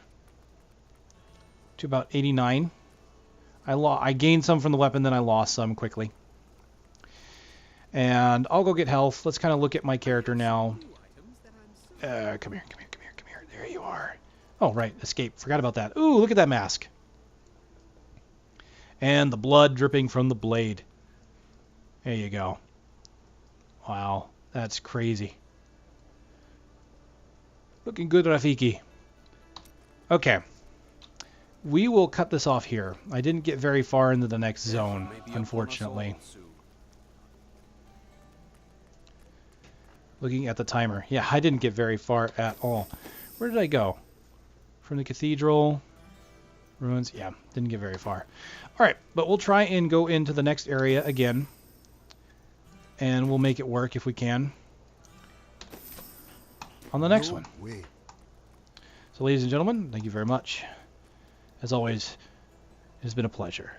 to about 89. I gained some from the weapon, then I lost some quickly. And I'll go get health. Let's kind of look at my character now. Come here, come here, come here, come here. There you are. Oh, right. Escape. Forgot about that. Ooh, look at that mask. And the blood dripping from the blade. There you go. Wow, that's crazy. Looking good, Rafiki. Okay. We will cut this off here. I didn't get very far into the next zone, unfortunately. Looking at the timer. Yeah, I didn't get very far at all. Where did I go? From the cathedral... Ruins, yeah, didn't get very far. Alright, but we'll try and go into the next area again. And we'll make it work if we can. On the next one. So ladies and gentlemen, thank you very much. As always, it has been a pleasure.